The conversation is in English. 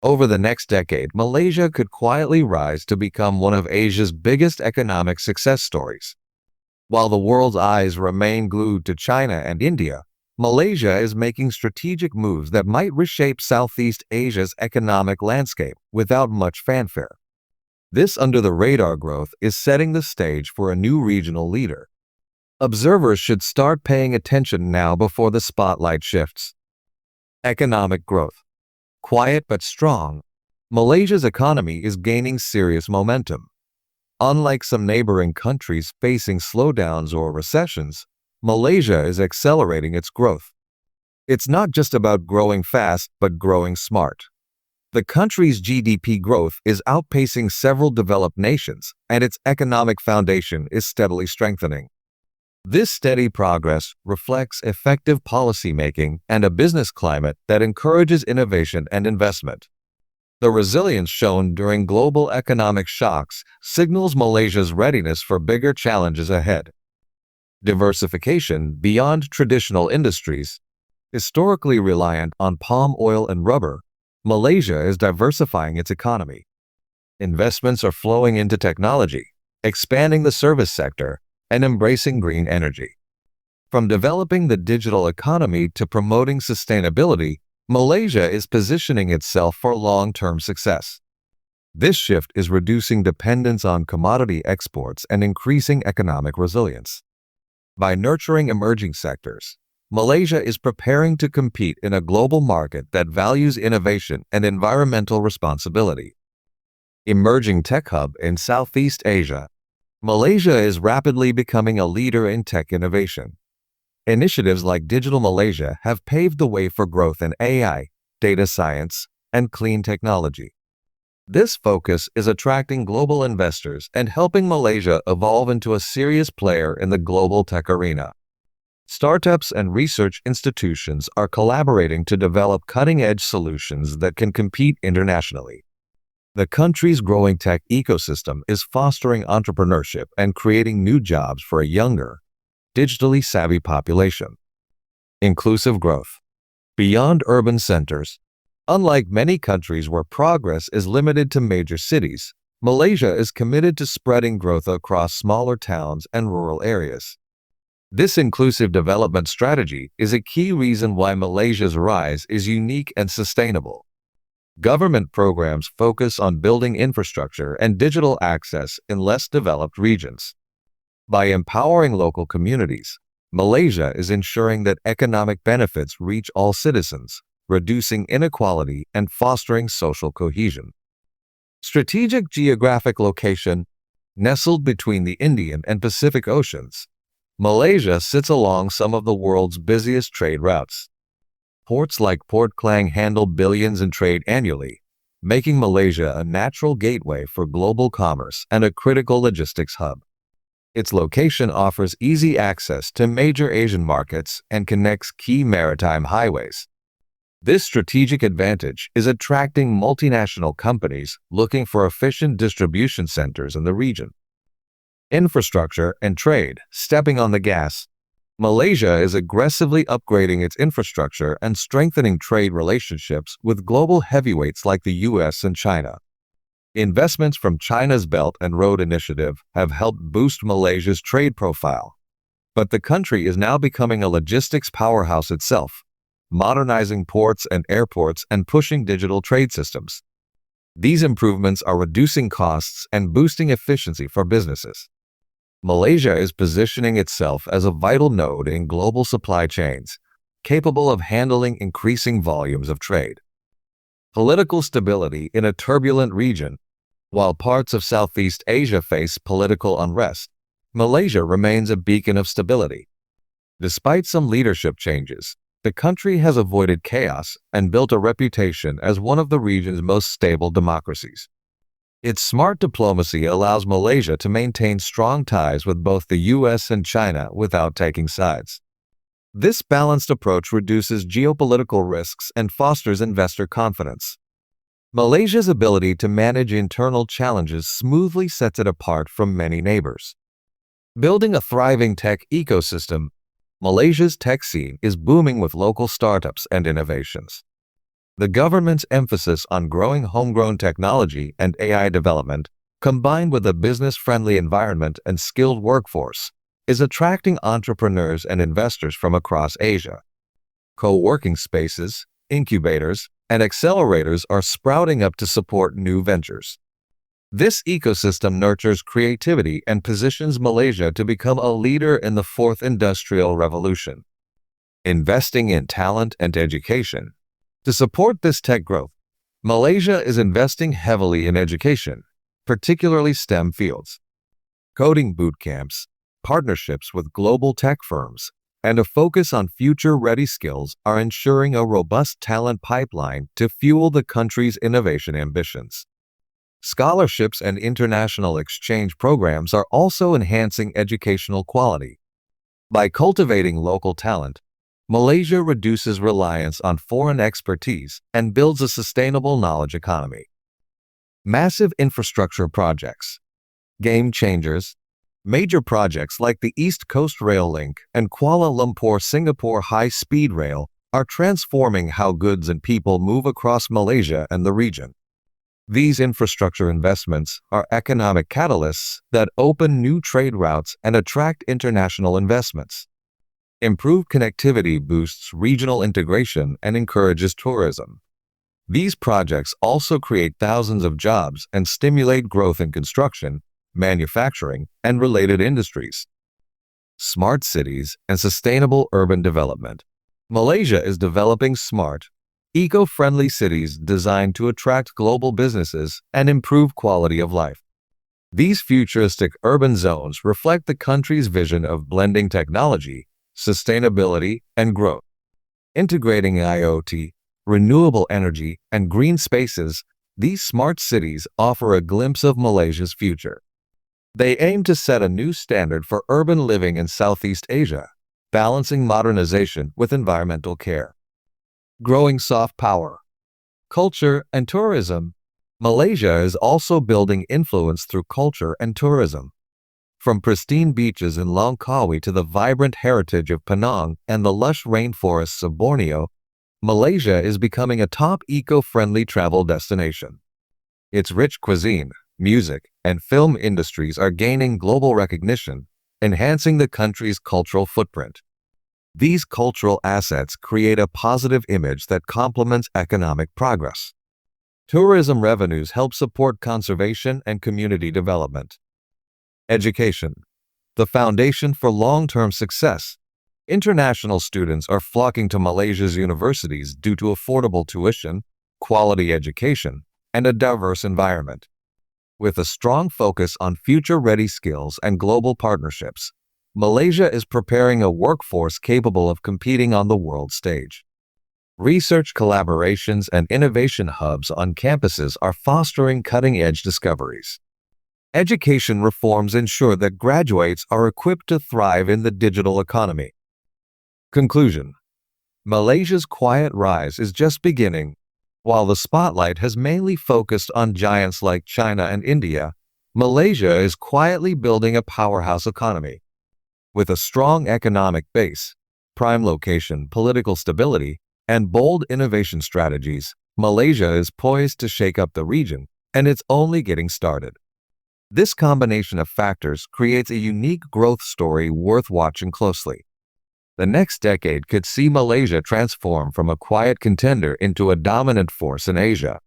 Over the next decade, Malaysia could quietly rise to become one of Asia's biggest economic success stories. While the world's eyes remain glued to China and India, Malaysia is making strategic moves that might reshape Southeast Asia's economic landscape without much fanfare. This under-the-radar growth is setting the stage for a new regional leader. Observers should start paying attention now before the spotlight shifts. Economic growth. Quiet but strong, Malaysia's economy is gaining serious momentum. Unlike some neighboring countries facing slowdowns or recessions, Malaysia is accelerating its growth. It's not just about growing fast, but growing smart. The country's GDP growth is outpacing several developed nations, and its economic foundation is steadily strengthening. This steady progress reflects effective policymaking and a business climate that encourages innovation and investment. The resilience shown during global economic shocks signals Malaysia's readiness for bigger challenges ahead. Diversification beyond traditional industries. Historically reliant on palm oil and rubber, Malaysia is diversifying its economy. Investments are flowing into technology, expanding the service sector, and embracing green energy. From developing the digital economy to promoting sustainability, Malaysia is positioning itself for long-term success. This shift is reducing dependence on commodity exports and increasing economic resilience. By nurturing emerging sectors, Malaysia is preparing to compete in a global market that values innovation and environmental responsibility. Emerging tech hub in Southeast Asia, Malaysia is rapidly becoming a leader in tech innovation. Initiatives like Digital Malaysia have paved the way for growth in AI, data science, and clean technology. This focus is attracting global investors and helping Malaysia evolve into a serious player in the global tech arena. Startups and research institutions are collaborating to develop cutting-edge solutions that can compete internationally. The country's growing tech ecosystem is fostering entrepreneurship and creating new jobs for a younger, digitally savvy population. Inclusive growth. Beyond urban centers, unlike many countries where progress is limited to major cities, Malaysia is committed to spreading growth across smaller towns and rural areas. This inclusive development strategy is a key reason why Malaysia's rise is unique and sustainable. Government programs focus on building infrastructure and digital access in less developed regions. By empowering local communities, Malaysia is ensuring that economic benefits reach all citizens, reducing inequality and fostering social cohesion. Strategic geographic location. Nestled between the Indian and Pacific Oceans, Malaysia sits along some of the world's busiest trade routes. Ports like Port Klang handle billions in trade annually, making Malaysia a natural gateway for global commerce and a critical logistics hub. Its location offers easy access to major Asian markets and connects key maritime highways. This strategic advantage is attracting multinational companies looking for efficient distribution centers in the region. Infrastructure and trade. Stepping on the gas. Malaysia is aggressively upgrading its infrastructure and strengthening trade relationships with global heavyweights like the US and China. Investments from China's Belt and Road Initiative have helped boost Malaysia's trade profile. But the country is now becoming a logistics powerhouse itself, modernizing ports and airports and pushing digital trade systems. These improvements are reducing costs and boosting efficiency for businesses. Malaysia is positioning itself as a vital node in global supply chains, capable of handling increasing volumes of trade. Political stability in a turbulent region. While parts of Southeast Asia face political unrest, Malaysia remains a beacon of stability. Despite some leadership changes, the country has avoided chaos and built a reputation as one of the region's most stable democracies. Its smart diplomacy allows Malaysia to maintain strong ties with both the US and China without taking sides. This balanced approach reduces geopolitical risks and fosters investor confidence. Malaysia's ability to manage internal challenges smoothly sets it apart from many neighbors. Building a thriving tech ecosystem. Malaysia's tech scene is booming with local startups and innovations. The government's emphasis on growing homegrown technology and AI development, combined with a business-friendly environment and skilled workforce, is attracting entrepreneurs and investors from across Asia. Co-working spaces, incubators, and accelerators are sprouting up to support new ventures. This ecosystem nurtures creativity and positions Malaysia to become a leader in the fourth industrial revolution. Investing in talent and education. To support this tech growth, Malaysia is investing heavily in education, particularly STEM fields. Coding boot camps, partnerships with global tech firms, and a focus on future-ready skills are ensuring a robust talent pipeline to fuel the country's innovation ambitions. Scholarships and international exchange programs are also enhancing educational quality. By cultivating local talent, Malaysia reduces reliance on foreign expertise and builds a sustainable knowledge economy. Massive infrastructure projects. Game changers. Major projects like the East Coast Rail Link and Kuala Lumpur-Singapore High-Speed Rail are transforming how goods and people move across Malaysia and the region. These infrastructure investments are economic catalysts that open new trade routes and attract international investments. Improved connectivity boosts regional integration and encourages tourism. These projects also create thousands of jobs and stimulate growth in construction, manufacturing, and related industries. Smart cities and sustainable urban development. Malaysia is developing smart, eco-friendly cities designed to attract global businesses and improve quality of life. These futuristic urban zones reflect the country's vision of blending technology, sustainability, and growth. Integrating IoT, renewable energy, and green spaces, these smart cities offer a glimpse of Malaysia's future. They aim to set a new standard for urban living in Southeast Asia, balancing modernization with environmental care. Growing soft power. Culture and tourism. Malaysia is also building influence through culture and tourism. From pristine beaches in Langkawi to the vibrant heritage of Penang and the lush rainforests of Borneo, Malaysia is becoming a top eco-friendly travel destination. Its rich cuisine, music, and film industries are gaining global recognition, enhancing the country's cultural footprint. These cultural assets create a positive image that complements economic progress. Tourism revenues help support conservation and community development. Education. The foundation for long-term success. International students are flocking to Malaysia's universities due to affordable tuition, quality education, and a diverse environment. With a strong focus on future-ready skills and global partnerships, Malaysia is preparing a workforce capable of competing on the world stage. Research collaborations and innovation hubs on campuses are fostering cutting-edge discoveries. Education reforms ensure that graduates are equipped to thrive in the digital economy. Conclusion. Malaysia's quiet rise is just beginning. While the spotlight has mainly focused on giants like China and India, Malaysia is quietly building a powerhouse economy. With a strong economic base, prime location, political stability, and bold innovation strategies, Malaysia is poised to shake up the region, and it's only getting started. This combination of factors creates a unique growth story worth watching closely. The next decade could see Malaysia transform from a quiet contender into a dominant force in Asia.